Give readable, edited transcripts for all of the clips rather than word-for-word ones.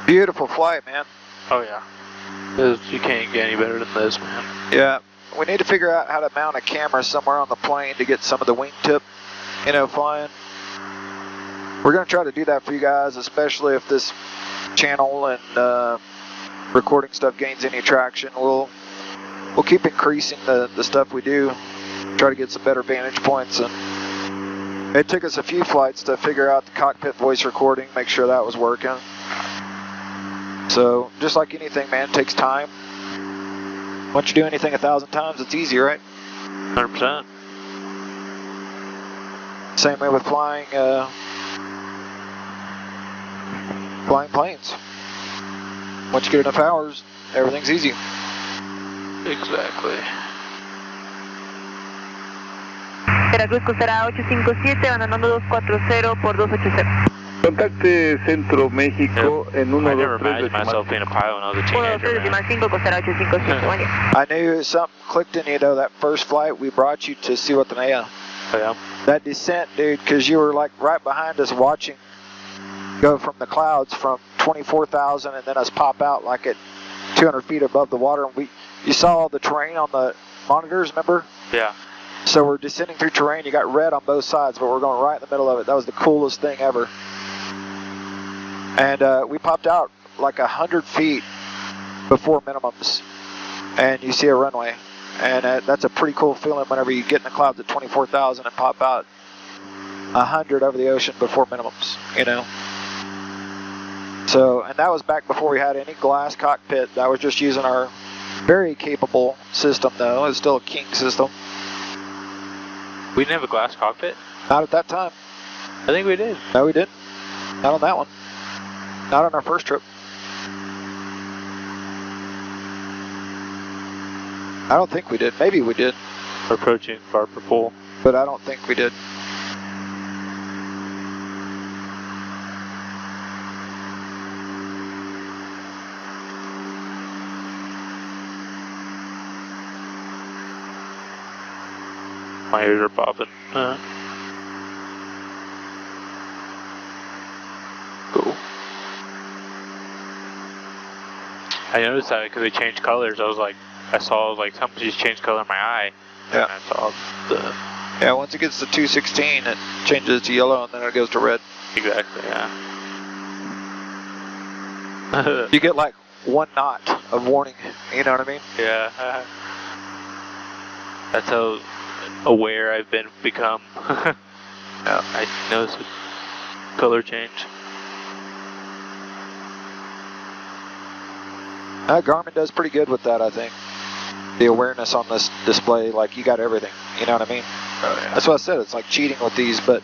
Beautiful flight, man. Oh yeah. You can't get any better than this, man. Yeah. We need to figure out how to mount a camera somewhere on the plane to get some of the wingtip, flying. We're going to try to do that for you guys, especially if this channel and recording stuff gains any traction. We'll keep increasing the stuff we do, try to get some better vantage points. And it took us a few flights to figure out the cockpit voice recording, make sure that was working. So just like anything, man, it takes time. Once you do anything 1,000 times, it's easy, right? 100%. Same way with flying planes. Once you get enough hours, everything's easy. Exactly. Veracruz costará 857, abandonando 240 por 280. Contacte Centro México en I never 123 imagined myself being a pilot when I was a teenager, man. 123 costará 857, buen día. I knew something clicked in you, though, that first flight we brought you to see what the Oh, yeah. that descent, dude, because you were like right behind us watching go from the clouds from 24,000 and then us pop out like at 200 feet above the water. And you saw all the terrain on the monitors, remember? Yeah. So we're descending through terrain. You got red on both sides, but we're going right in the middle of it. That was the coolest thing ever. And we popped out like 100 feet before minimums, and you see a runway. And that's a pretty cool feeling whenever you get in the clouds at 24,000 and pop out 100 over the ocean before minimums, So, and that was back before we had any glass cockpit. That was just using our very capable system, though. It's still a King system. We didn't have a glass cockpit? Not at that time. I think we did. No, we didn't. Not on that one. Not on our first trip. I don't think we did. Maybe we did. We're approaching bar per pool. But I don't think we did. My ears are popping. Cool. I noticed that because they changed colors. I saw something just changed color in my eye. Yeah. And I saw the... Yeah, once it gets to 216, it changes to yellow and then it goes to red. Exactly, yeah. You get like 1 knot of warning, you know what I mean? Yeah. That's how aware I've become. Yeah. I noticed the color change. Garmin does pretty good with that, I think. The awareness on this display, like you got everything, you know what I mean? Oh, yeah. That's what I said, it's like cheating with these, but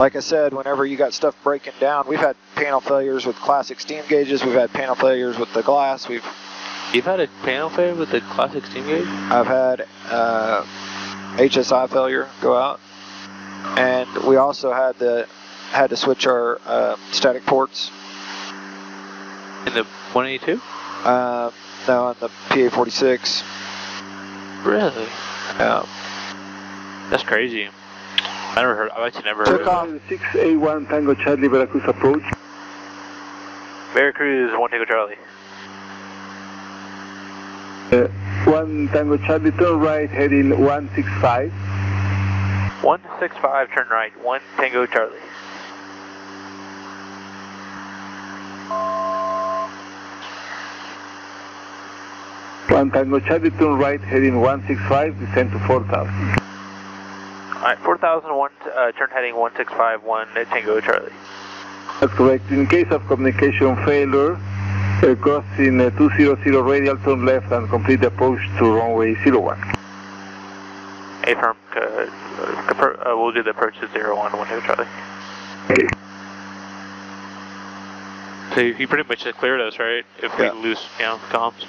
like I said, whenever you got stuff breaking down, we've had panel failures with classic steam gauges, we've had panel failures with the glass, You've had a panel failure with the classic steam gauge? I've had HSI failure go out, and we also had to switch our static ports. In the 182? No, on the PA-46. Really? Yeah. That's crazy. I've actually never heard Took of off. it. 681 Tango Charlie, Veracruz approach. Veracruz, 1 Tango Charlie. 1 Tango Charlie, turn right, heading 165. 165, turn right, 1 Tango Charlie. One Tango Charlie, turn right, heading 165, descend to 4,000. Alright, 4001, turn heading 165, 1 Tango Charlie. That's correct. In case of communication failure, crossing 200 radial, turn left and complete the approach to runway 01. Affirm, we'll do the approach to 01, 1 Tango Charlie. Okay. So he pretty much cleared us, right? If we lose, comms.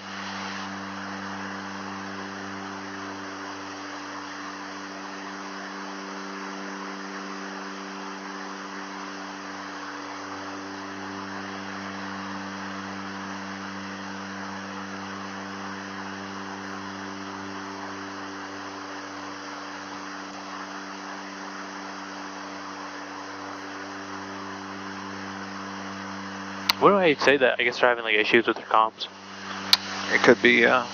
What do I say that? I guess they're having like issues with their comms. It could be, Yeah.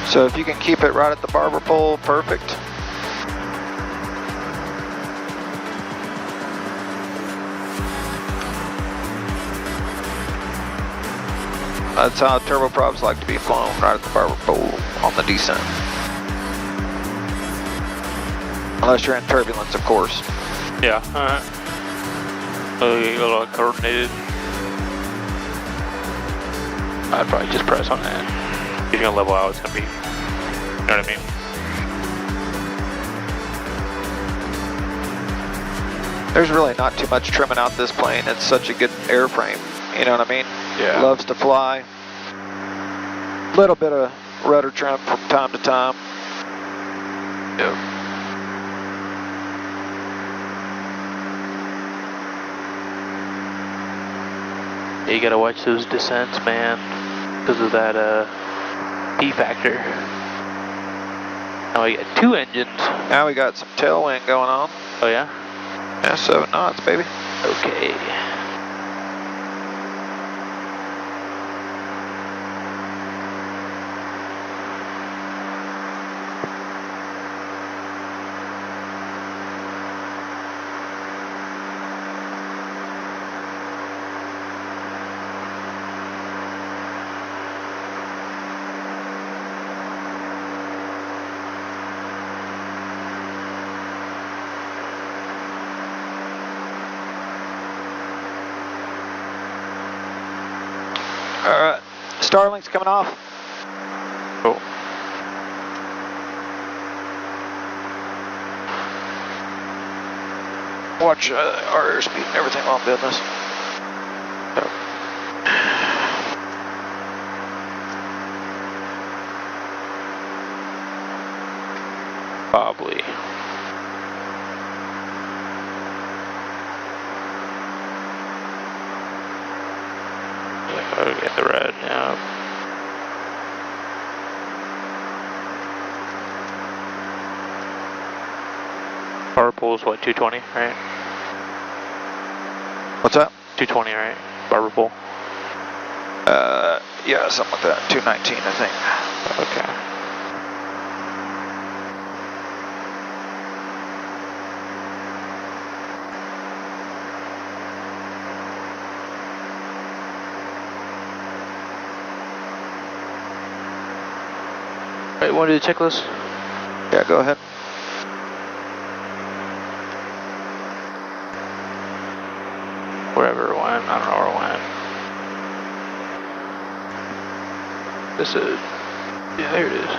so if you can keep it right at the barber pole, perfect. That's how turboprops like to be flown, right at the barber pole on the descent. Unless you're in turbulence, of course. Yeah. A little coordinated. I'd probably just press on that. If you're gonna level out, it's gonna be, you know what I mean? There's really not too much trimming out this plane. It's such a good airframe. You know what I mean? Yeah. Loves to fly. Little bit of rudder trim from time to time. Yep. Yeah, you gotta watch those descents, man, because of that P factor. Now we got 2 engines. Now we got some tailwind going on. Oh yeah? Yeah, 7 knots, baby. Okay. Alright, Starlink's coming off. Cool. Watch our airspeed and everything while I'm doing this. Probably. Yeah, get the red now. Power pool's what, 220, right? What's that? 220, right? Barber pool. Yeah, something like that. 219, I think. Okay. Alright, want to do the checklist? Yeah, go ahead. Wherever it went, I don't know where it went. This is, yeah, there it is.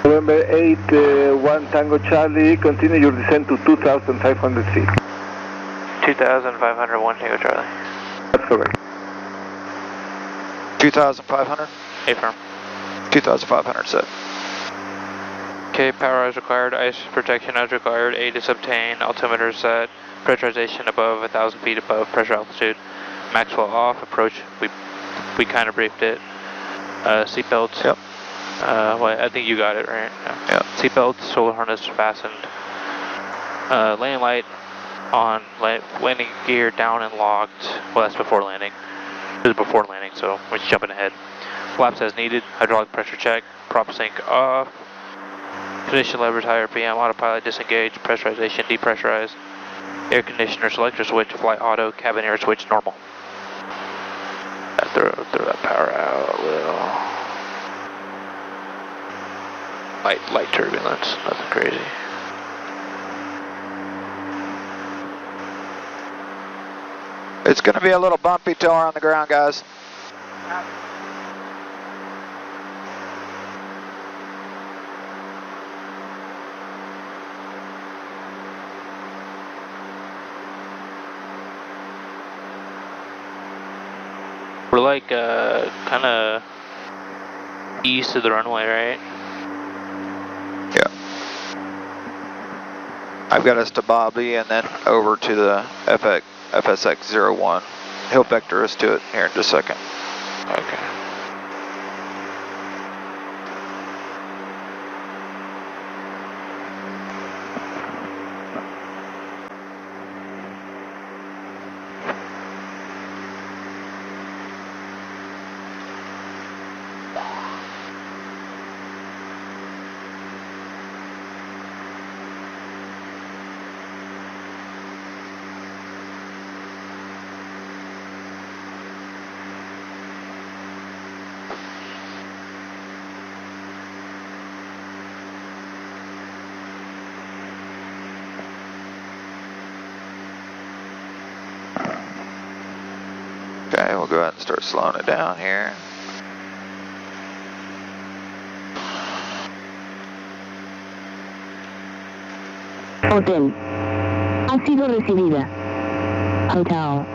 November 8, 1 Tango Charlie, continue your descent to 2,500 feet. 2,500, 1 Tango Charlie. That's correct. 2,500? Affirm. 2,500 set. Okay, power as required, ice protection as required, aid is obtained, altimeter set, pressurization above 1,000 feet above pressure altitude. Maxwell off, approach, we kind of briefed it. Seatbelts. Yep. Well, I think you got it, right? Yep. Seatbelts, solar harness fastened. Landing light on, landing gear down and locked. Well, that's before landing. This is before landing, so we're just jumping ahead. Flaps as needed, hydraulic pressure check, prop sync off. Ignition levers, higher RPM, autopilot disengaged, pressurization depressurized. Air conditioner selector switch, flight auto, cabin air switch normal. Throw that power out a little. Light turbulence, nothing crazy. It's going to be a little bumpy till we're on the ground, guys. We're like kind of east of the runway, right? Yeah. I've got us to Bobby and then over to the FSX-01. He'll vector us to it here in just a second. Okay. Okay, we'll go ahead and start slowing it down here. Hotel. Ha sido recibida. Hotel.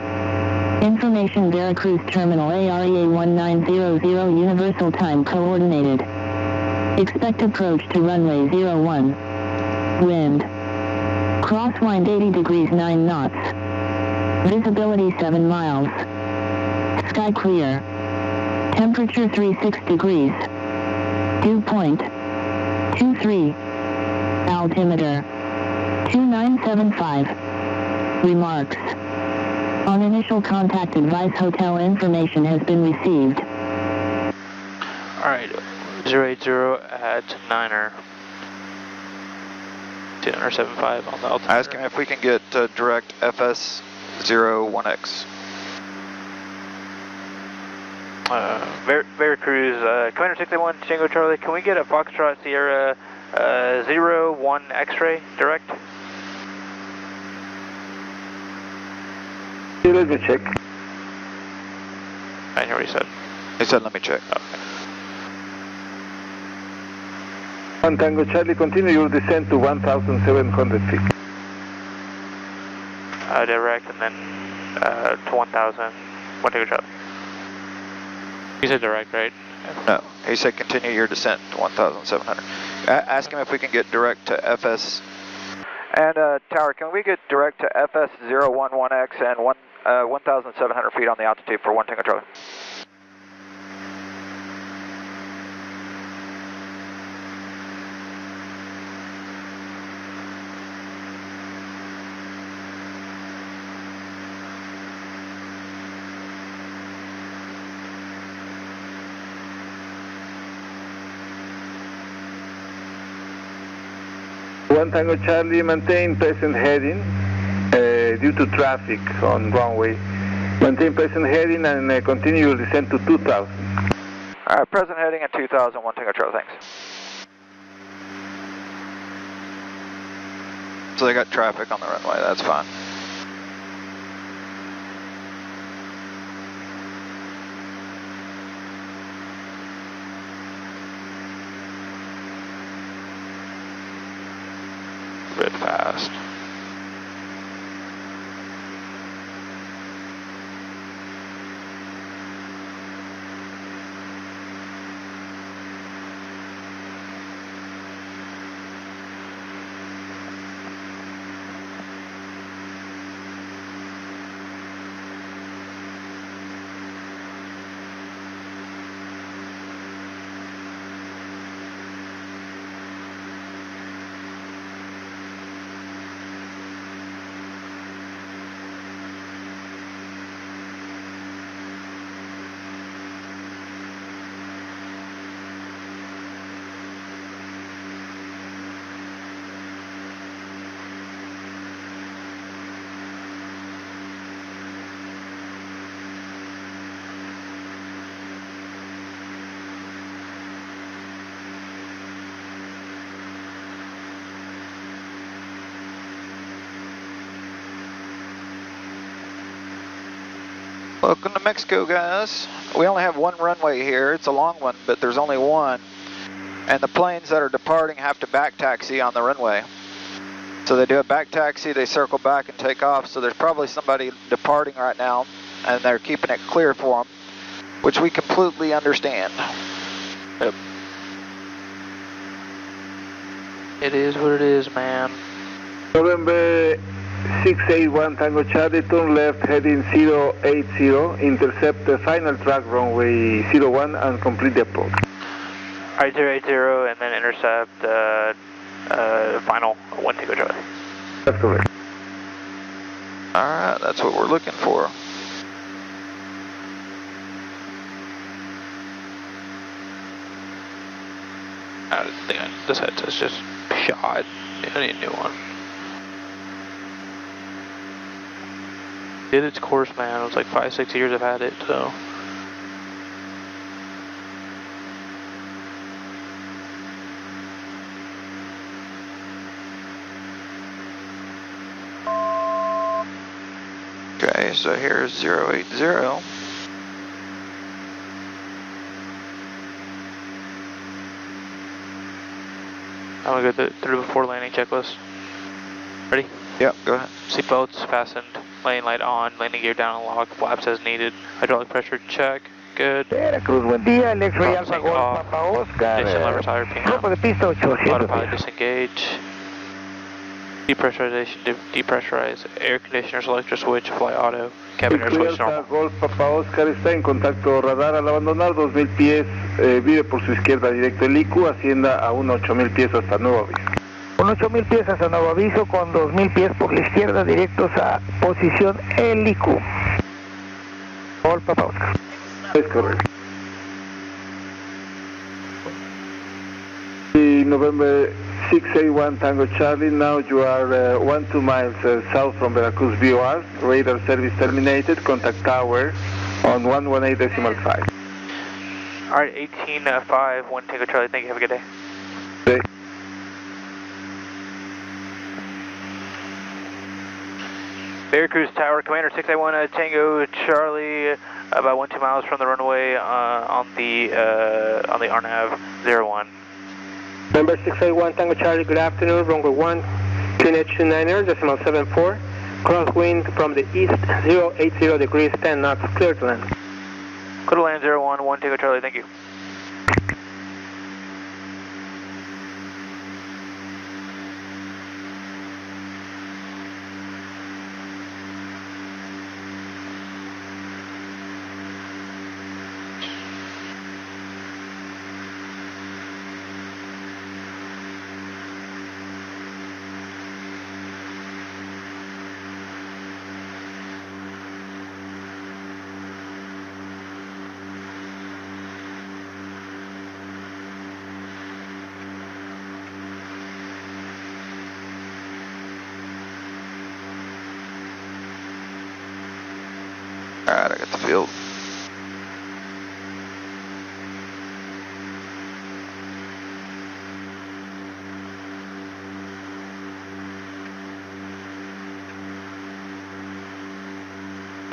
Information Veracruz Terminal AREA 1900 Universal Time Coordinated. Expect approach to runway 01. Wind. Crosswind 80 degrees 9 knots. Visibility 7 miles. Sky clear. Temperature 36 degrees. Dew point 23. Altimeter 2975. Remarks. On initial contact advice, hotel information has been received. Alright, 080 at 9er. 275 on the altimeter. Ask him if we can get direct FS-01X. Veracruz, Commander 681 Tango Charlie, can we get a Foxtrot Sierra 01 X-ray direct? Let me check. I know what he said. He said, let me check. Okay. One Tango Charlie, continue your descent to 1,700 feet. Direct and then to 1,000. One Tango Charlie. He said direct, right? No, he said continue your descent to 1,700. Ask him if we can get direct to FS. And Tower, can we get direct to FS-011X and 1,700 feet on the altitude for 1 Tango Charlie? One Tango Charlie, maintain present heading due to traffic on runway. Maintain present heading and continue your descent to 2,000. Alright, present heading at 2,000, 1 Tango Charlie, thanks. So they got traffic on the runway, that's fine. Bit fast. Welcome to Mexico, guys. We only have one runway here. It's a long one, but there's only one. And the planes that are departing have to back taxi on the runway. So they do a back taxi, they circle back and take off. So there's probably somebody departing right now, and they're keeping it clear for them, which we completely understand. Yep. It is what it is, man. November 681 Tango Charlie, turn left heading 080, intercept the final track runway 01 and complete the approach. Alright, 080 and then intercept final 1 Tango Charlie. That's correct. Alright, that's what we're looking for. I think this headset's just shot. I need a new one. Did its course, man. It was like 5-6 years I've had it, so. Okay, so here's 080. I'm gonna go through the before landing checklist. Ready? Yep, go ahead. Seatbelts fastened, landing light on, landing gear down and locked, flaps as needed, hydraulic pressure check, good. Veracruz, buen día, X-Ray Alpha Golf, off. Papa Oscar. Ignition lever tire pin Grupo de pista 800. Autopilot disengage. Depressurization, depressurize, air conditioner, selector switch, fly auto, cabin air switch normal. Golf Papa Oscar está en contacto radar al abandonar 2000 pies, vire por su izquierda directo el IQ, ascienda a 8000 pies hasta nuevo aviso. Con 8000 pies hasta nuevo aviso, con 2000 pies por la izquierda directos a posición helico. Golf Papa Oscar. Es correcto. November 681 Tango Charlie, now you are 12 miles south from Veracruz VOR, radar service terminated, contact tower on 118.5. Alright, 18.5, 1 Tango Charlie, thank you, have a good day. Okay. Veracruz Tower, Commander 681 Tango Charlie, about 1-2 miles from the runway on the RNAV 01. Number 681 Tango Charlie, good afternoon, runway 1, clean H29er, decimal 74, crosswind from the east, 080 degrees, 10 knots, clear to land. Clear to land 01, 1 Tango Charlie, thank you. Alright, I got the field.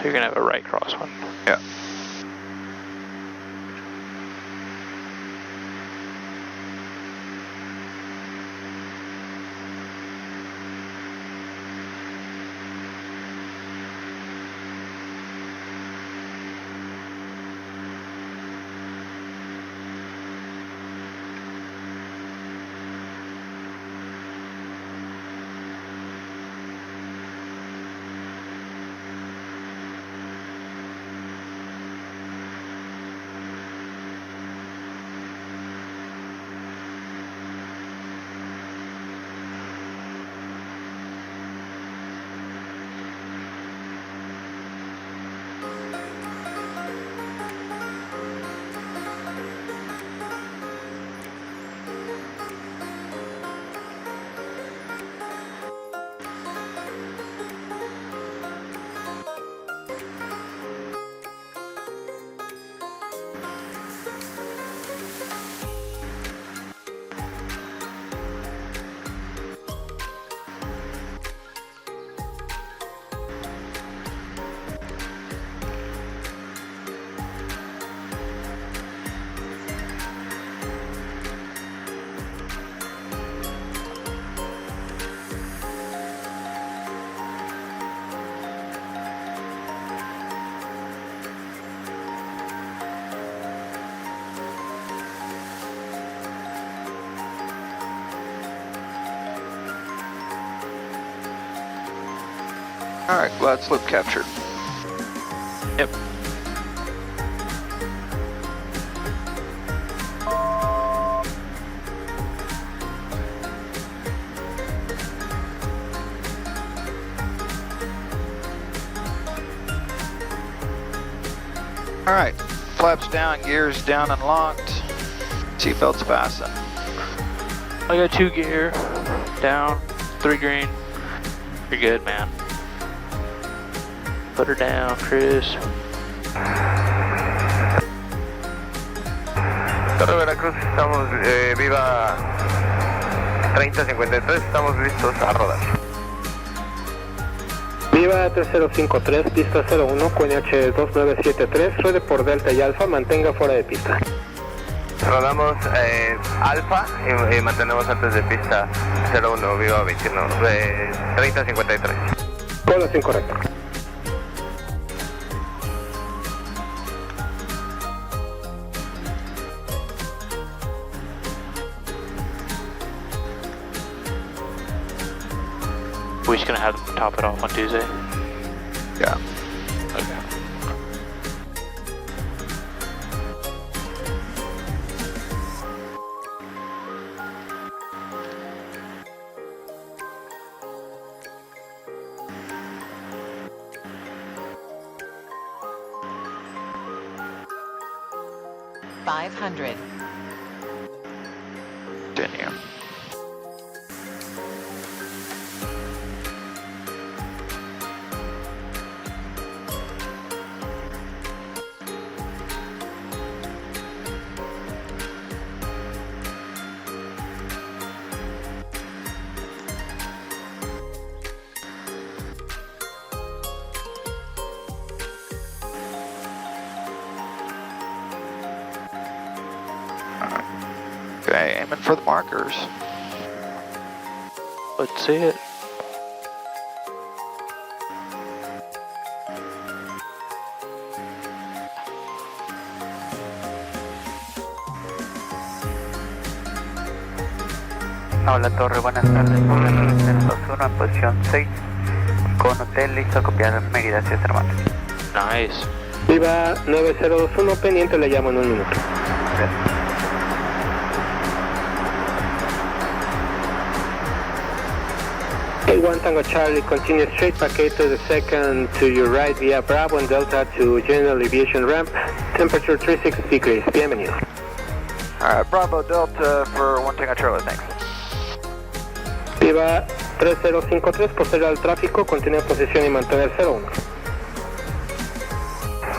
You're gonna have a right crosswind. Yeah. Alright, glad slope captured. Yep. Alright, flaps down, gears down and locked. Seatbelts fastened. I got 2 gear, down, 3 green. You're good, man. Put her down, Chris. Torre Veracruz, estamos viva 3053, estamos listos a rodar. Viva 3053, pista 01, QNH 2973, ruede por Delta y Alfa, mantenga fuera de pista. Rodamos Alfa y mantenemos antes de pista 01, viva 21, 3053. Todo es incorrecto. We're just gonna have them top it off on Tuesday. Yeah. Okay. $500. Continue. Okay, aiming for the markers. Let's see it. Hola Torre, buenas tardes, Poblano 021 en posición 6, con hotel listo a copiar Mérida hacia Cervantes. Nice. Viva 9021, pendiente, le llamo en un minuto. Gracias. K1 Tango Charlie, continue straight packet to the second to your right via Bravo and Delta to general aviation ramp, temperature 36 degrees, bienvenido. Alright, Bravo Delta for 1 Tango Charlie, thanks. Viva 3053, posterior al tráfico, continúe en posición y mantener 01.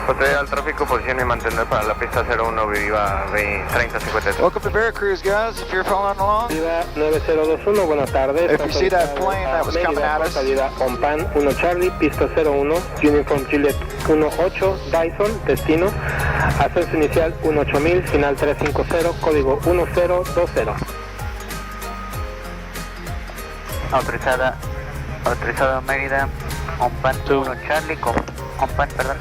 Posterior al tráfico, posición y mantener para la pista 01, viva 3053. Welcome to Veracruz, guys, if you're following along. Viva 9021, buenas tardes. If you see that plane that was coming at us. Salida OnPan 1 Charlie, pista 01, Uniform Juliet 18, Dyson, destino, ascenso inicial 18000, final 350, código 1020. Autorizado Mérida, OnPan 1 Charlie, OnPan, perdón,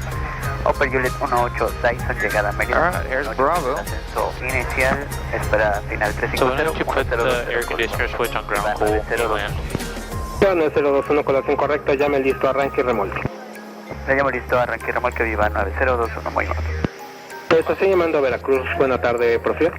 Upper Juliet 18, Dyson, llegada a Mérida. Alright, here's Bravo. Ascenso inicial, espera final So why 350. don't you put the air conditioner switch on ground cool when you land? Viva 9021, colación correcta, llame listo, arranque y remolque. Le llamo listo, arranque y remolque, viva 9021, muy bien. Estación llamando a Veracruz, buena tarde, profe.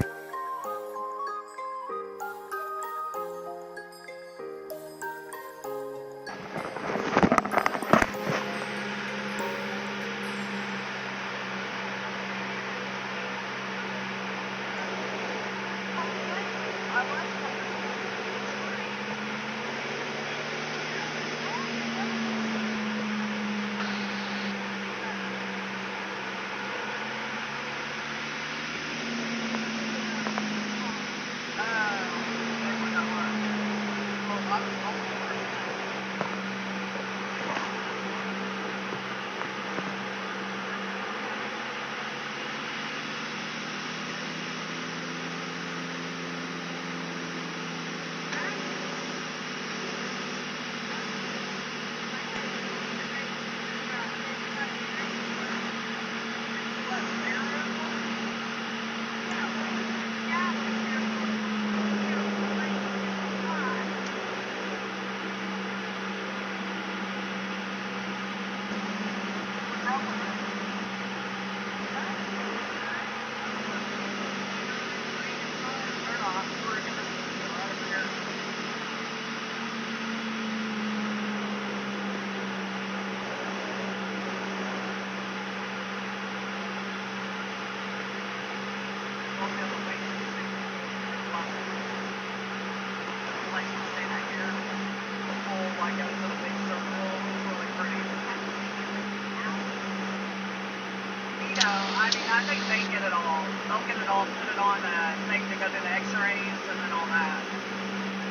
I mean, I think they get it all. They'll get it all, put it on thing to go to the x-rays and then all that.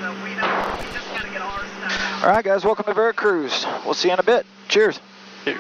So we just got to get our stuff out. All right, guys, welcome to Veracruz. We'll see you in a bit. Cheers. Cheers.